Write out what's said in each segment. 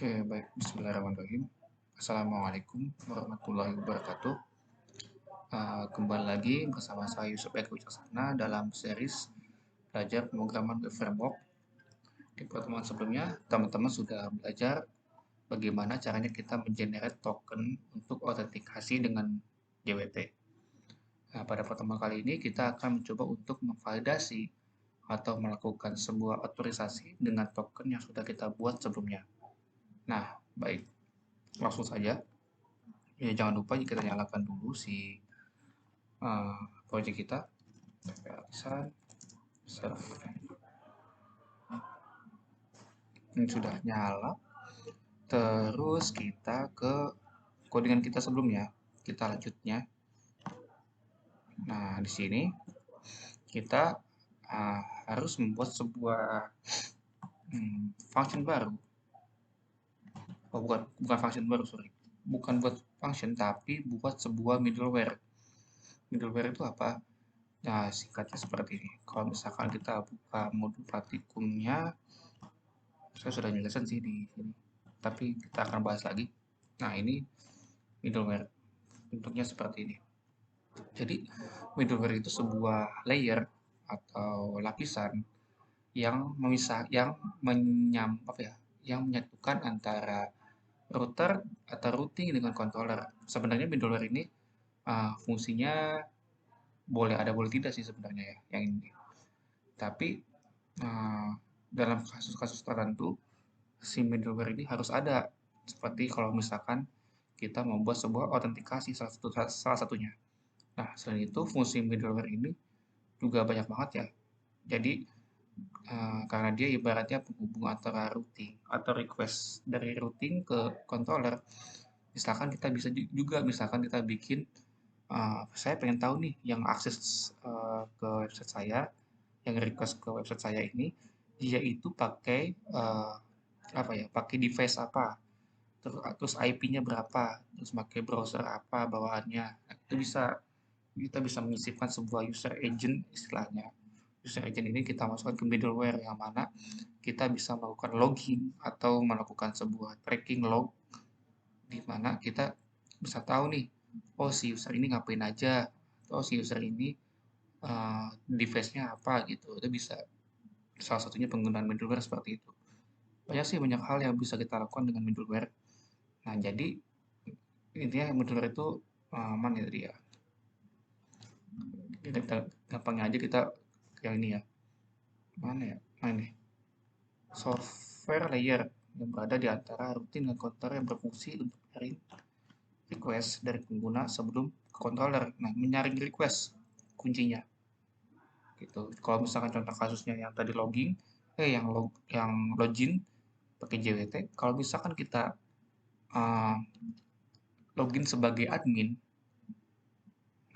Oke, baik. Bismillahirrahmanirrahim. Assalamualaikum warahmatullahi wabarakatuh. Kembali lagi bersama saya Yusuf Eko Wicaksana dalam series belajar pemrograman web framework. Di pertemuan sebelumnya, teman-teman sudah belajar bagaimana caranya kita mengenerate token untuk autentikasi dengan JWT. Nah, pada pertemuan kali ini kita akan mencoba untuk memvalidasi atau melakukan sebuah otorisasi dengan token yang sudah kita buat sebelumnya. Nah, baik. Langsung saja. Ya, jangan lupa kita nyalakan dulu si project kita. Save. Ini sudah nyala. Terus kita ke codingan kita sebelumnya. Kita lanjutnya. Nah, di sini kita harus membuat sebuah function baru. Oh, bukan function baru, sorry. Bukan buat function, tapi buat sebuah middleware. Middleware itu apa? Nah, singkatnya seperti ini. Kalau misalkan kita buka modul praktikumnya, saya sudah jelasin sih di sini. Tapi kita akan bahas lagi. Nah, ini middleware. Bentuknya seperti ini. Jadi, middleware itu sebuah layer atau lapisan yang yang menyatukan antara router atau routing dengan controller. Sebenarnya middleware ini fungsinya boleh ada boleh tidak sih sebenarnya ya yang ini. Tapi dalam kasus-kasus tertentu si middleware ini harus ada. Seperti kalau misalkan kita membuat sebuah autentikasi salah satunya. Nah, selain itu fungsi middleware ini juga banyak banget ya. Jadi karena dia ibaratnya penghubung antara routing atau request dari routing ke controller. Misalkan kita bisa juga misalkan kita bikin saya pengen tahu nih yang akses ke website saya, yang request ke website saya ini, dia itu pakai pakai device apa, terus IP-nya berapa, terus pakai browser apa bawaannya. Nah, itu kita bisa menyisipkan sebuah user agent istilahnya. User agent ini kita masukkan ke middleware yang mana kita bisa melakukan login atau melakukan sebuah tracking log di mana kita bisa tahu nih, oh si user ini ngapain aja, oh si user ini device-nya apa gitu. Itu bisa salah satunya penggunaan middleware seperti itu. Banyak hal yang bisa kita lakukan dengan middleware. Nah, jadi intinya middleware itu aman ya tadi ya. Kita gampangnya aja kita yang ini ya. Mana ya? Nah ini. Software layer yang berada di antara routing dan controller yang berfungsi untuk menyaring request dari pengguna sebelum ke controller. Nah, menyaring request kuncinya. Gitu. Kalau misalkan contoh kasusnya yang tadi yang login pakai JWT, kalau misalkan kita uh, login sebagai admin,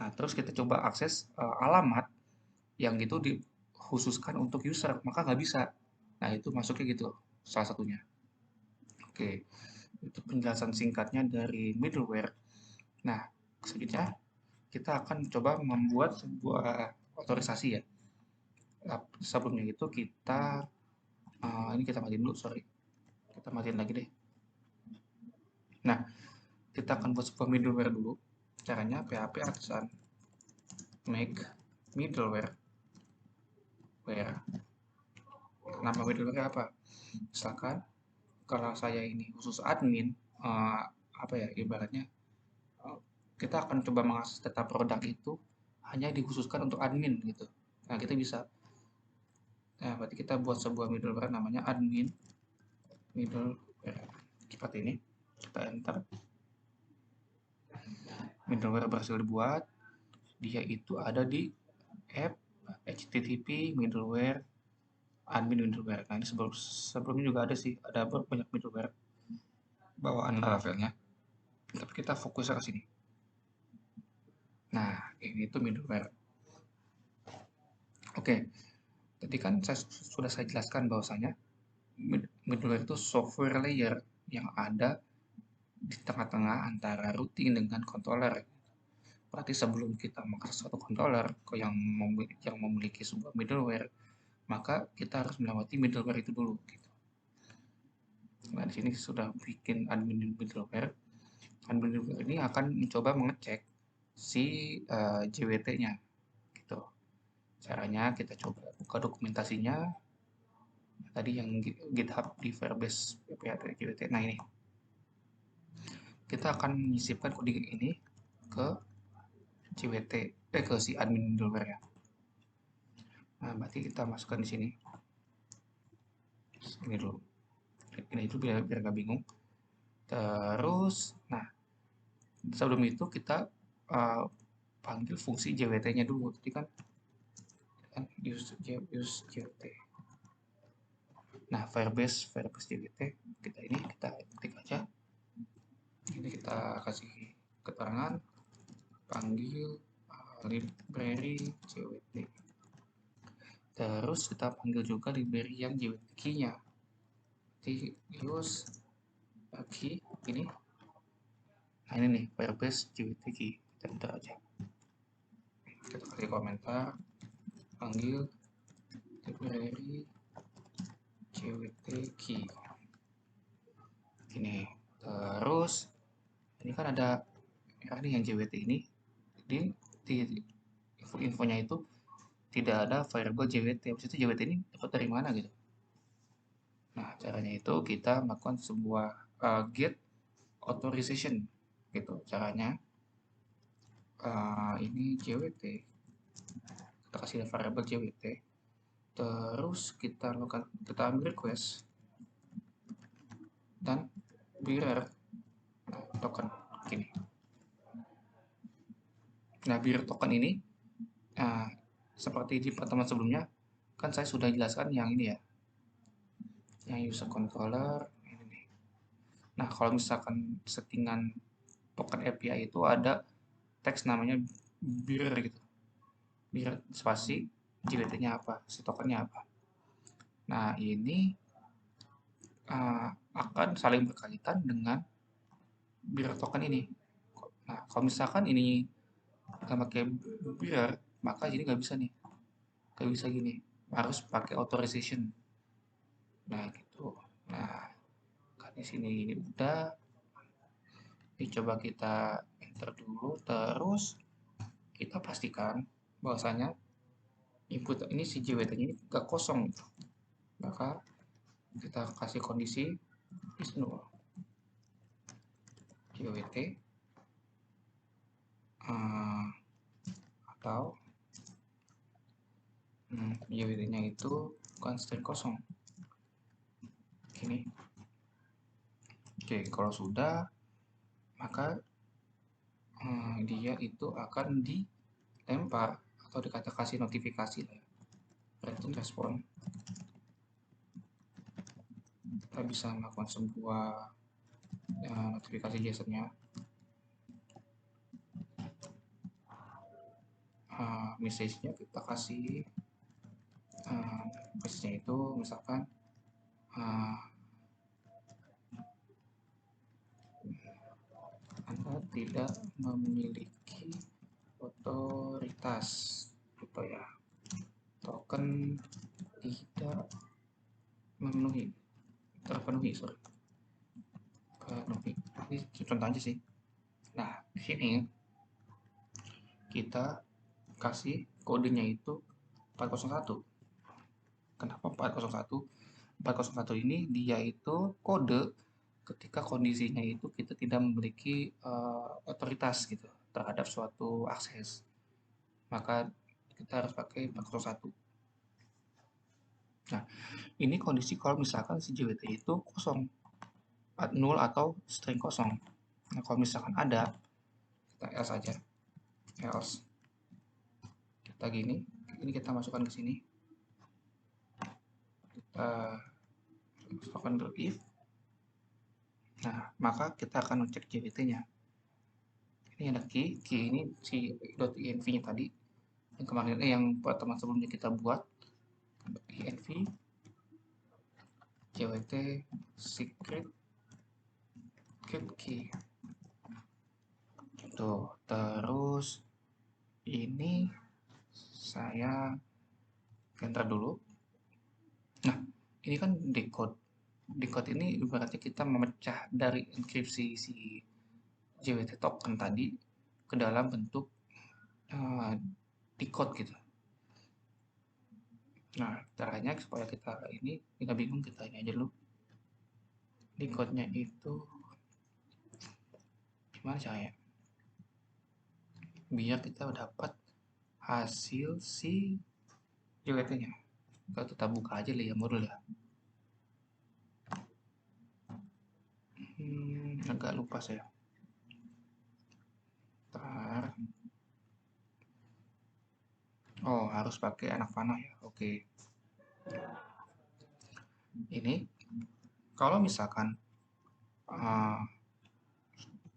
nah terus kita coba akses alamat yang itu dikhususkan untuk user, maka nggak bisa. Nah, itu masuknya gitu, salah satunya. Oke, itu penjelasan singkatnya dari middleware. Nah, selanjutnya kita akan coba membuat sebuah otorisasi ya. Nah, sebelumnya itu ini kita matiin dulu, sorry. Kita matiin lagi deh. Nah, kita akan buat sebuah middleware dulu. Caranya PHP atasan make middleware. Nama middleware apa? Misalkan kalau saya ini khusus admin, ibaratnya kita akan coba mengakses data produk itu hanya dikhususkan untuk admin gitu. Nah, kita bisa. Nah, berarti kita buat sebuah middleware namanya admin middleware. Seperti ini. Kita enter. Middleware berhasil dibuat. Dia itu ada di app http middleware admin middleware. Nah, ini sebelumnya juga ada sih, ada banyak middleware bawaan Laravelnya. Tapi kita fokusnya ke sini. Nah, ini tuh middleware. Oke, tadi kan sudah saya jelaskan bahwasanya middleware itu software layer yang ada di tengah-tengah antara routing dengan controller. Berarti sebelum kita mengakses suatu controller yang memiliki sebuah middleware, maka kita harus melewati middleware itu dulu. Gitu. Nah, di sini sudah bikin admin middleware. Admin middleware ini akan mencoba mengecek si JWT-nya gitu. Caranya kita coba buka dokumentasinya tadi yang GitHub di Firebase JWT. Nah, ini kita akan menyisipkan coding ini ke JWT ke si admin middleware ya. Nah, berarti kita masukkan di sini. Ini dulu. Ini itu biar nggak bingung. Terus, nah sebelum itu kita panggil fungsi JWT-nya dulu. Tadi kan use JWT. Nah, Firebase JWT kita ketik aja. Ini kita kasih keterangan panggil library JWT. Terus kita panggil juga library yang JWT key-nya. Jadi use key ini. Nah, ini nih Firebase JWT key. Kita enter aja. Kita kasih komentar panggil library JWT key. Ini. Terus ini kan ada nih yang JWT ini di infonya itu tidak ada variable JWT. Habis itu JWT ini dapat dari mana gitu. Nah, caranya itu kita melakukan sebuah get authorization gitu. Caranya ini JWT. Kita kasih variable JWT. Terus kita ambil request dan bearer token gini. Nah, bearer token ini seperti di pertemuan sebelumnya kan saya sudah jelaskan yang ini ya, yang user controller ini nih. Nah, kalau misalkan settingan token API itu ada teks namanya bearer gitu, bearer spasi JWT-nya apa, si tokennya apa. Nah, ini akan saling berkaitan dengan bearer token ini. Nah, kalau misalkan ini nggak pakai bearer, maka ini nggak bisa nih, nggak bisa gini, harus pakai authorization. Nah, gitu. Nah, kan di sini udah, dicoba kita enter dulu, terus kita pastikan bahwasanya input ini si JWT-nya ini nggak kosong gitu. Maka kita kasih kondisi is null JWT atau JWT-nya itu bukan string kosong. Gini. Oke, kalau sudah maka dia itu akan dilempar atau kasih notifikasi lah, return respon. Kita bisa melakukan sebuah notifikasi JSON-nya. Message-nya kita kasih message-nya itu misalkan Anda tidak memiliki otoritas gitu ya, token tidak terpenuhi ini contoh aja sih. Nah, di sini kita kasih kodenya itu 401. Kenapa 401? 401 ini dia itu kode ketika kondisinya itu kita tidak memiliki otoritas gitu terhadap suatu akses, maka kita harus pakai 401. Nah, ini kondisi kalau misalkan si JWT itu kosong, nol atau string kosong. Nah, kalau misalkan ada, kita else aja, else kita gini, ini kita masukkan ke sini, kita masukkan ke if. Nah, maka kita akan ngecek JWT-nya. Ini ada key ini si .env-nya tadi yang kemarin yang pertemuan sebelumnya kita buat, env JWT secret key. Tuh, terus ini saya enter dulu. Nah, ini kan decode. Decode ini ibaratnya kita memecah dari enkripsi si JWT token tadi ke dalam bentuk decode gitu. Nah, caranya supaya kita ini nggak bingung, kita ini aja dulu. Decode-nya itu gimana caranya? Biar kita dapat hasil si JWT-nya. Kita buka aja lah ya modul ya. Agak lupa saya. Ntar. Oh, harus pakai anak panah ya. Oke. Ini kalau misalkan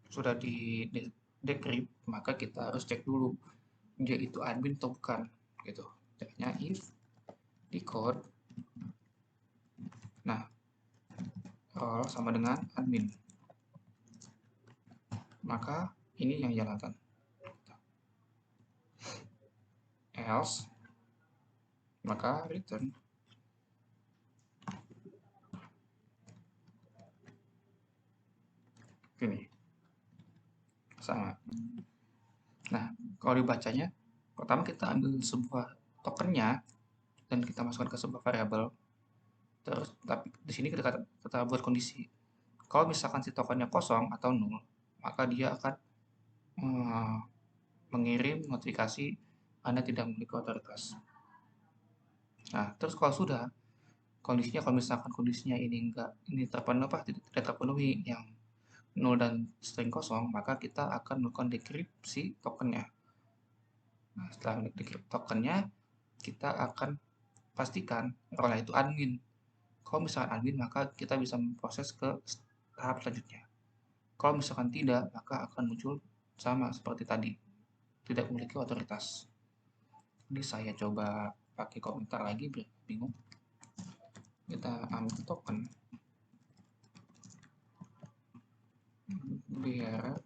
sudah di decrypt, maka kita harus cek dulu dia itu admin atau bukan gitu. Caranya if decode, nah sama dengan admin, maka ini yang jalankan. Else, maka return ini sama. Nah, kalau dibacanya, pertama kita ambil sebuah tokennya dan kita masukkan ke sebuah variabel. Terus, tapi di sini kita buat kondisi. Kalau misalkan si tokennya kosong atau nol, maka dia akan mengirim notifikasi Anda tidak memiliki otoritas. Nah, terus kalau sudah kondisinya, kalau misalkan kondisinya ini terpenuhi tidak terpenuhi yang nol dan string kosong, maka kita akan melakukan dekripsi tokennya. Nah, setelah decrypt tokennya, kita akan pastikan role itu admin. Kalau misalkan admin, maka kita bisa memproses ke tahap selanjutnya. Kalau misalkan tidak, maka akan muncul sama seperti tadi, tidak memiliki otoritas. Ini saya coba pakai komentar lagi biar bingung. Kita ambil token biar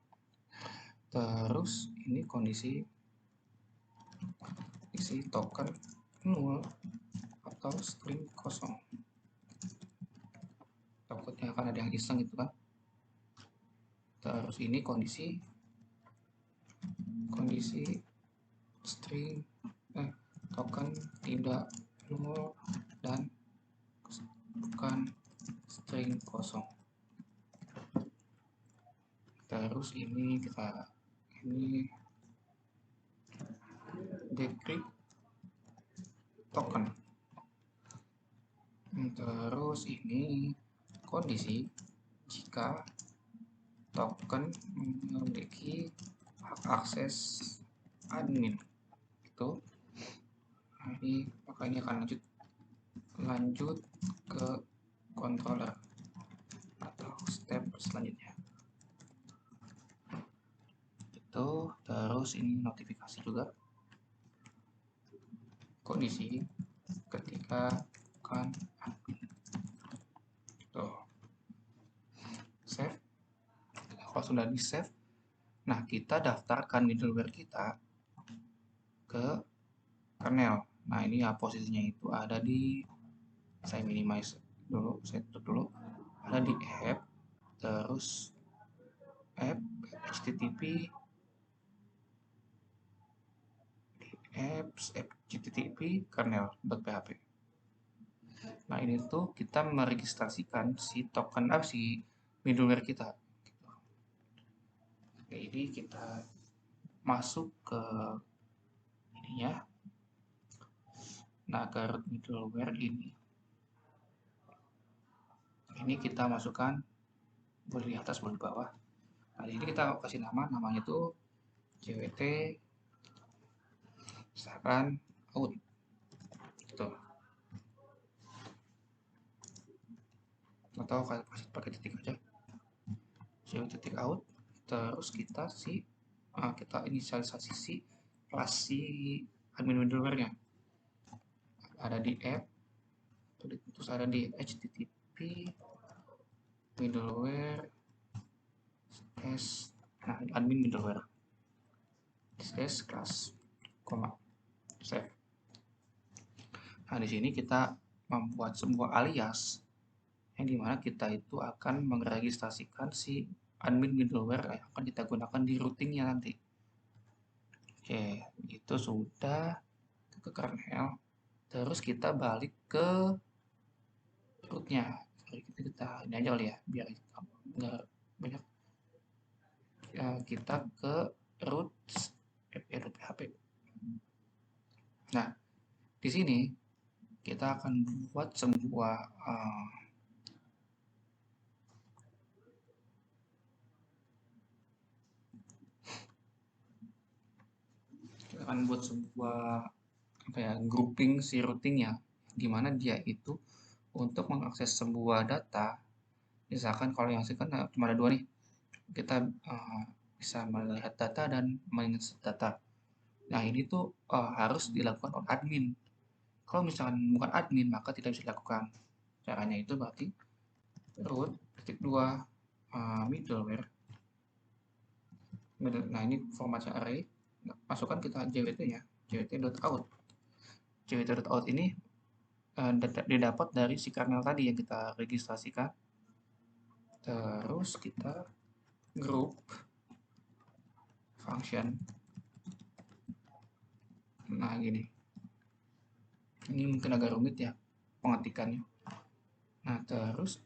terus ini kondisi isi token 0 atau string kosong. Takutnya akan ada yang iseng gitu kan. Terus ini kondisi string token tidak 0 dan bukan string kosong. Terus ini decrypt token. Terus ini kondisi jika token memiliki hak akses admin itu. Nah, ini maka ini akan lanjut ke controller atau step selanjutnya itu. Terus ini notifikasi juga kondisi ketika bukan admin. Tuh, save. Kalau sudah di save, nah kita daftarkan middleware kita ke kernel. Nah ini ya posisinya itu ada di, saya minimize dulu, saya tutup dulu, ada di app, terus app http apps http kernel.php. Nah ini tuh kita meregistrasikan si token si middleware kita. Jadi kita masuk ke ininya. Nah ke root middleware ini kita masukkan, boleh di atas boleh di bawah. Nah ini kita kasih namanya tuh JWT misalkan out gitu, atau pakai titik aja, JWT out. Terus kita inisialisasi si kelas si admin middleware-nya ada di app, terus ada di http middleware admin middleware class, save. Nah di sini kita membuat sebuah alias yang dimana kita itu akan meregistrasikan si admin middleware yang akan kita gunakan di routingnya nanti. Oke, itu sudah ke kernel. Terus kita balik ke rootnya. Kita ini aja kali ya, biar nggak banyak. Ya, kita ke root php. Nah, di sini kita akan buat sebuah apa ya, grouping si routingnya, di mana dia itu untuk mengakses sebuah data. Misalkan kalau yang sih kan cuma ada dua nih, kita bisa melihat data dan menginsert data. Nah, ini tuh harus dilakukan oleh admin. Kalau misalkan bukan admin, maka tidak bisa dilakukan. Caranya itu berarti root titik dua middleware. Nah, ini formatnya array. Masukkan kita jwt-nya, jwt.out. jwt.out ini didapat dari si kernel tadi yang kita registrasikan. Terus kita group function. Nah, gini. Ini mungkin agak rumit ya pengetikannya. Nah, terus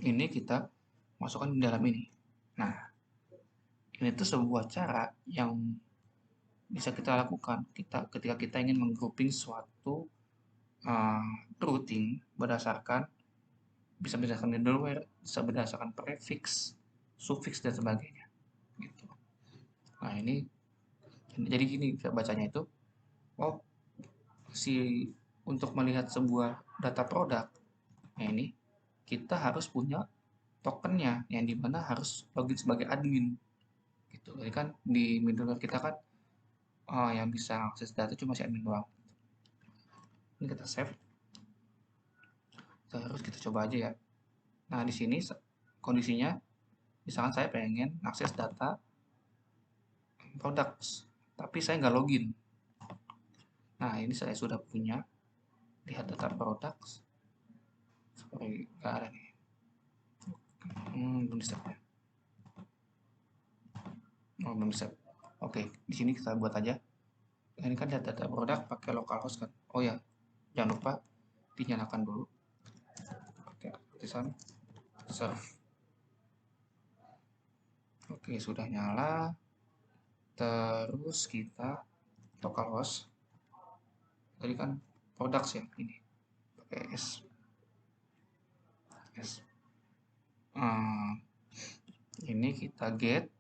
ini kita masukkan di dalam ini. Nah, ini tuh sebuah cara yang bisa kita lakukan ketika kita ingin menggrouping suatu routing bisa berdasarkan middleware, bisa berdasarkan prefix, suffix dan sebagainya. Gitu. Nah, ini jadi gini bacanya itu, untuk melihat sebuah data produk, nah ini kita harus punya tokennya yang dimana harus login sebagai admin gitu. Jadi kan di middleware kita kan yang bisa akses data cuma si admin doang. Ini kita save, terus kita coba aja ya. Nah, di sini kondisinya misalkan saya pengen akses data products tapi saya nggak login. Nah, ini saya sudah punya, lihat data products seperti nggak ada nih. Belum di save ya. Belum di save. Oke, di sini kita buat aja. Ini kan data produk pakai localhost kan. Oh ya, jangan lupa dinyalakan dulu pakai tulisan serve. Oke, sudah nyala. Terus kita localhost. Tadi kan products ya, ini pakai s. Ini kita get,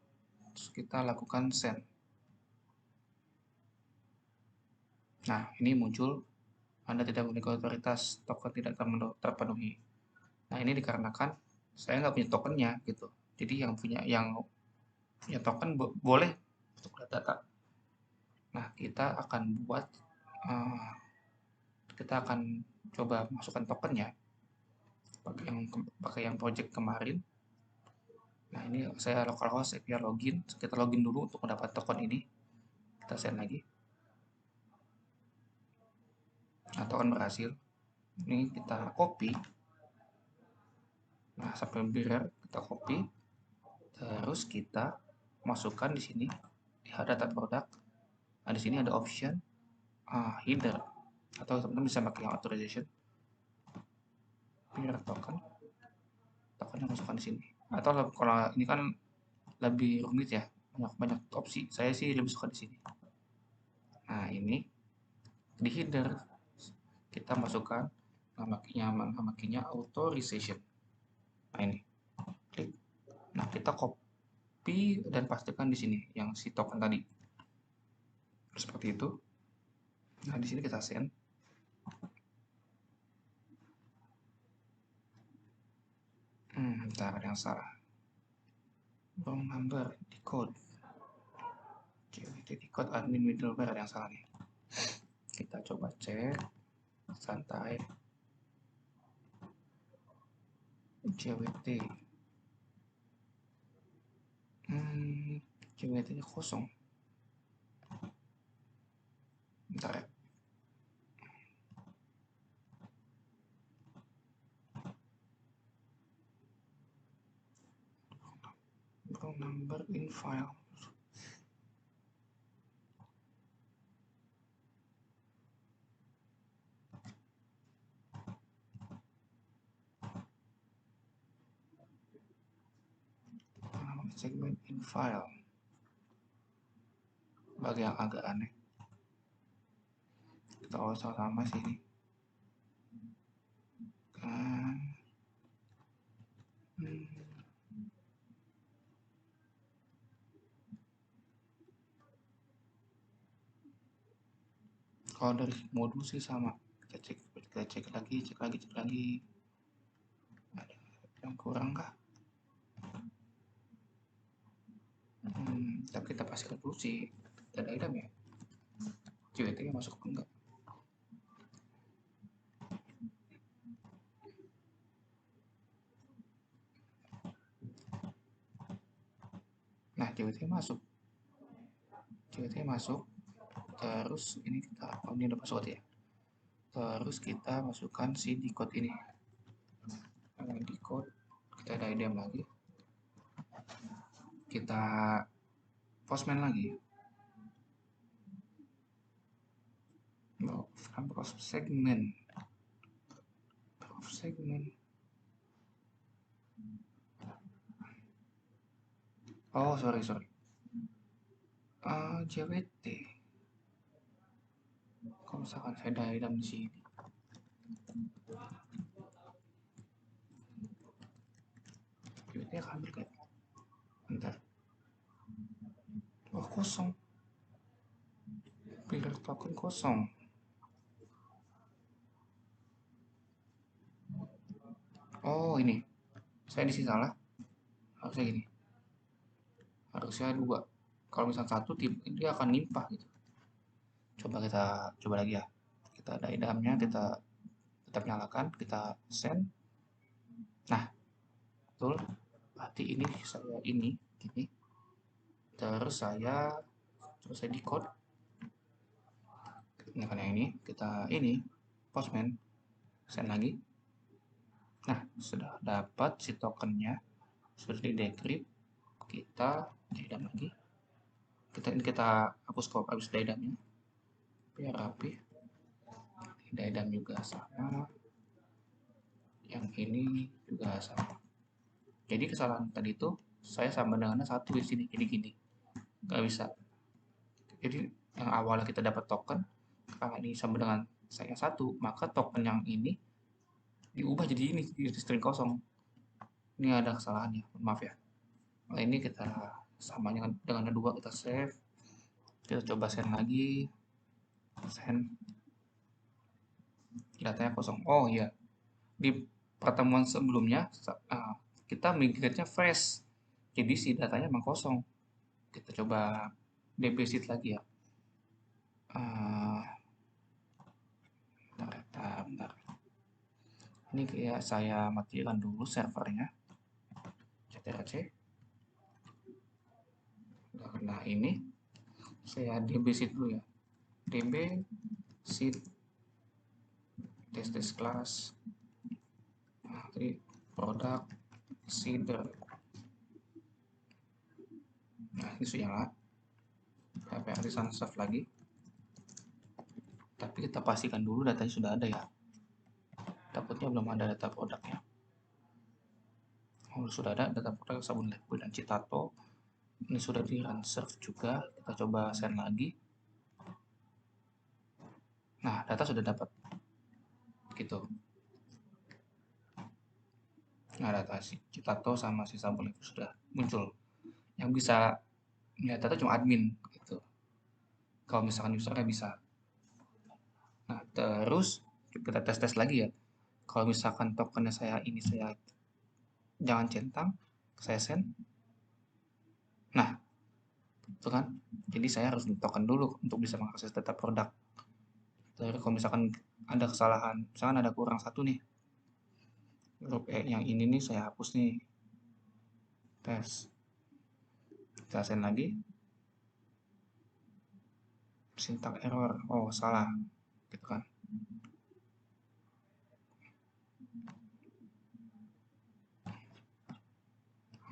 terus kita lakukan send. Nah, ini muncul Anda tidak memiliki otoritas, token tidak terpenuhi. Nah, ini dikarenakan saya nggak punya tokennya gitu. Jadi yang punya token boleh untuk data. Nah, kita akan coba masukkan tokennya pakai yang project kemarin. Nah, ini saya localhost API login. Kita login dulu untuk mendapat token ini. Kita send lagi. Nah, token berhasil. Ini kita copy. Nah, sampai mirror kita copy. Terus kita masukkan di sini di data product. Nah, di sini ada option header, atau teman-teman bisa pakai yang authorization. Mirror tokennya masukkan di sini. Atau kalau ini kan lebih rumit ya, banyak opsi. Saya sih lebih suka di sini. Nah, ini di header kita masukkan nama keynya authorization. Nah, ini klik. Nah, kita copy dan pastikan di sini yang si token tadi. Seperti itu. Nah, di sini kita send. Bentar, ada yang salah. Wrong number di code. Di code admin middleware ada yang salah nih. Kita coba cek santai. JWT. JWT-nya kosong. Bentar ya. number in file. Segment in file. Bagi yang agak aneh. Kita ulas sama sini. Kalau dari modul sih sama. Kita cek lagi. Ada yang kurang kah? Tapi kita pastikan dulu sih ada item ya. JWT masuk apa enggak? Nah, JWT masuk. Terus ini kita, ini udah password ya. Terus kita masukkan si decode ini. Decode, kita ada item lagi. Kita postman lagi. Number of segment. Oh, sorry. JWT. Kalau misalkan saya ada item di sini. JWT akan ambil kayak. Bentar. Oh, kosong. Pilih token kosong. Oh, ini. Saya di sini salah. Harusnya gini. Harusnya 2. Kalau misalnya 1, dia akan limpah gitu. Coba lagi ya. Kita ada itemnya, kita tetap nyalakan, kita send. Nah, betul. Berarti ini saya ini. Terus saya decode. Ini kan yang ini, kita ini postman, send lagi. Nah, sudah dapat si tokennya, sudah di decrypt. Kita item lagi. Kita hapus habis itemnya biar rapi. Item juga sama, yang ini juga sama. Jadi kesalahan tadi itu saya sama dengannya 1 di sini, jadi gini, nggak bisa. Jadi yang awalnya kita dapat token, karena ini sama dengan saya 1, maka token yang ini diubah jadi ini, jadi string kosong. Ini ada kesalahannya, maaf ya. Nah, ini kita samanya dengan 2, kita save. Kita coba send lagi. Send. Datanya kosong. Oh iya. Di pertemuan sebelumnya kita migrate-nya fresh. Jadi si datanya memang kosong. Kita coba deposit lagi ya. Bentar. Ini kayak saya matikan dulu servernya. ctrl-c. Karena ini saya deposit dulu ya. db seed test class. Nah, tadi produk seeder. Nah, ini sudah nyala. PHP save lagi. Tapi kita pastikan dulu datanya sudah ada ya. Takutnya belum ada data produknya. Oh, sudah ada data produk sabun liquid dan Citato. Ini sudah di run serve juga. Kita coba send lagi. Nah, data sudah dapat. Gitu. Nah, data si Citato sama si sabun liquid sudah muncul. Yang bisa melihat data cuma admin gitu. Kalau misalkan usernya bisa. Nah, terus kita tes lagi ya. Kalau misalkan tokennya saya jangan centang, saya send. Nah, itu kan. Jadi saya harus token dulu untuk bisa mengakses data produk. Terus kalau misalkan ada kesalahan, misalkan ada kurang 1 nih. Grup yang ini nih saya hapus nih. Tes. Kita send lagi. Syntax error. Oh, salah. Gitu kan.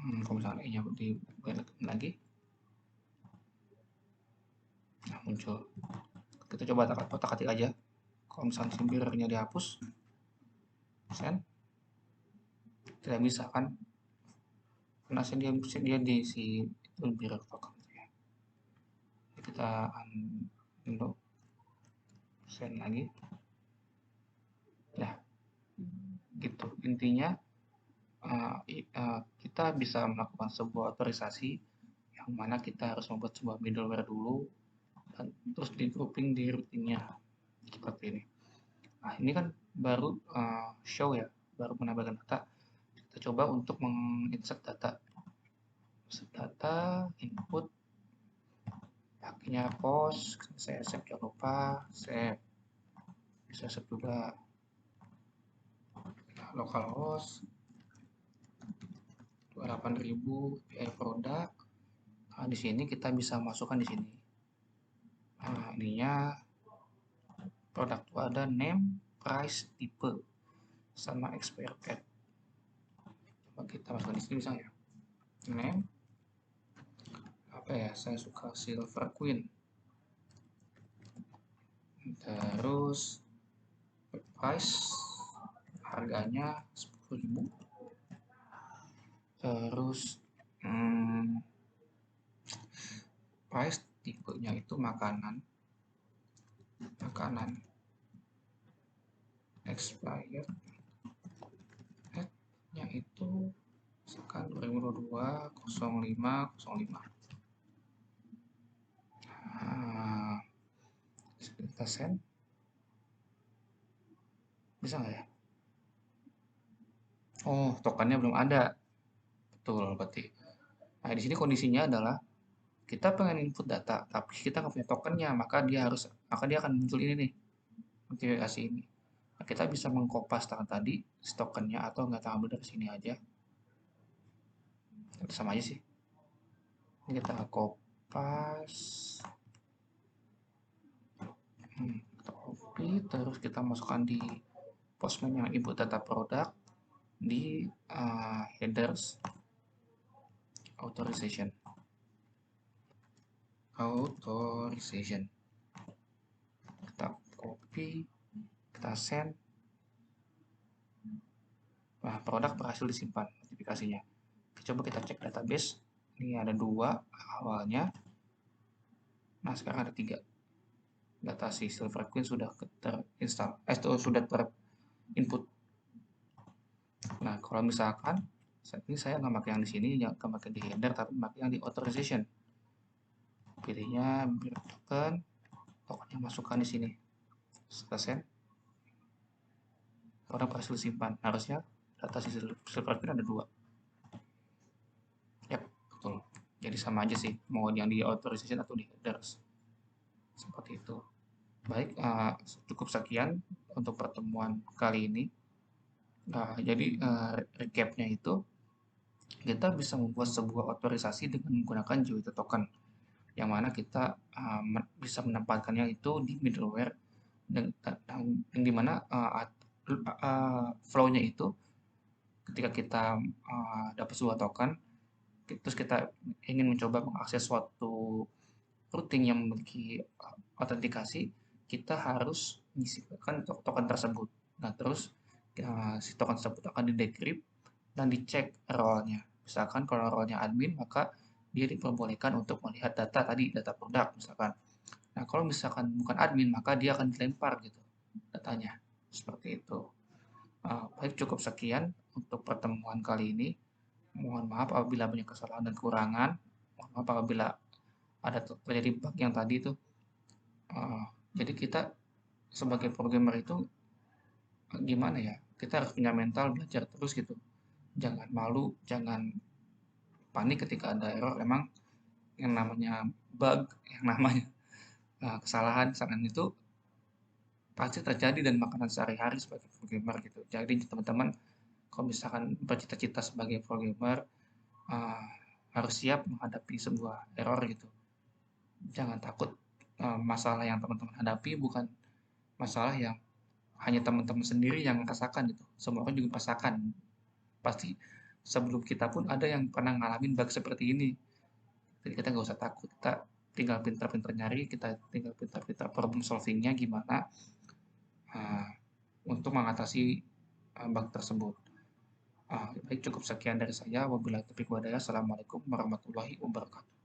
Kalau misalkan E-nya dibalik lagi. Nah, muncul. Kita coba otak-atik aja. Kalau misalnya si mirror-nya dihapus, send, tidak bisa kan? Karena dia di si itu mirror token. Kita undo, send lagi. Ya, gitu. Intinya kita bisa melakukan sebuah otorisasi yang mana kita harus membuat sebuah middleware dulu dan terus di grouping di routingnya seperti ini. Nah, ini kan baru show ya, baru menambahkan data. Kita coba untuk menginsert data. Input, pakainya post, saya save, jangan lupa save. Bisa save juga localhost 28.000 API produk. Nah, di sini kita bisa masukkan di sini. Nah, ininya produk itu ada name, price, tipe, sama expire date. Coba kita masukkan di sini misalnya. Name, apa ya? Saya suka Silver Queen. Terus price, harganya 10.000. Terus price, tipenya itu makanan. Expired nya itu misalkan 2022 0505. Nah, kita send, bisa nggak ya? Oh, tokennya belum ada. Betul berarti. Nah, di sini kondisinya adalah kita pengen input data tapi kita nggak punya tokennya, maka dia akan muncul ini nih, notifikasi ini. Nah, kita bisa mengkopas tadi tokennya atau nggak ambil dari sini aja, sama aja sih. Ini kita kopas, kita copy, terus kita masukkan di postman yang input data produk di headers authorization. Kita copy, kita send. Nah, produk berhasil disimpan notifikasinya. Coba kita cek database. Ini ada 2 awalnya. Nah, sekarang ada 3. Data si Silver Queen sudah terinstall, sudah terinput. Nah, kalau misalkan saat ini saya nggak pakai yang di sini, nggak pakai di header, tapi pakai yang di authorization. Pilihnya token, tokennya masukkan di sini. Setelah send, produk berhasil disimpan. Harusnya data si Silver Queen ada 2. Yap, betul. Jadi sama aja sih, mau yang di authorization atau di headers. Seperti itu. Baik, cukup sekian untuk pertemuan kali ini. Nah, jadi recapnya itu kita bisa membuat sebuah otorisasi dengan menggunakan JWT token, yang mana kita bisa menempatkannya itu di middleware, yang dimana flow-nya itu ketika kita dapat sebuah token, terus kita ingin mencoba mengakses suatu routing yang memiliki autentikasi, kita harus mengisikan token tersebut. Nah, terus si token tersebut akan di-decrypt dan dicek role-nya. Misalkan kalau role-nya admin, maka dia diperbolehkan untuk melihat data produk misalkan. Nah, kalau misalkan bukan admin, maka dia akan dilempar gitu datanya. Seperti itu. Baik, cukup sekian untuk pertemuan kali ini. Mohon maaf apabila banyak kesalahan dan kekurangan. Mohon maaf apabila ada terjadi bug yang tadi itu. Jadi kita sebagai programmer itu gimana ya? Kita harus punya mental belajar terus gitu. Jangan malu, jangan panik ketika ada error. Emang yang namanya bug, yang namanya kesalahan itu pasti terjadi dan makanan sehari-hari sebagai programmer gitu. Jadi teman-teman kalau misalkan bercita-cita sebagai programmer harus siap menghadapi sebuah error gitu. Jangan takut, masalah yang teman-teman hadapi bukan masalah yang hanya teman-teman sendiri yang rasakan gitu. Semua orang juga merasakan. Pasti sebelum kita pun ada yang pernah ngalamin bug seperti ini. Jadi kita nggak usah takut, kita tinggal pintar-pintar nyari, kita tinggal pintar-pintar problem solving-nya gimana uh, untuk mengatasi bug tersebut. Baik, cukup sekian dari saya. Wabillahi taufiq walhidayah. Assalamualaikum warahmatullahi wabarakatuh.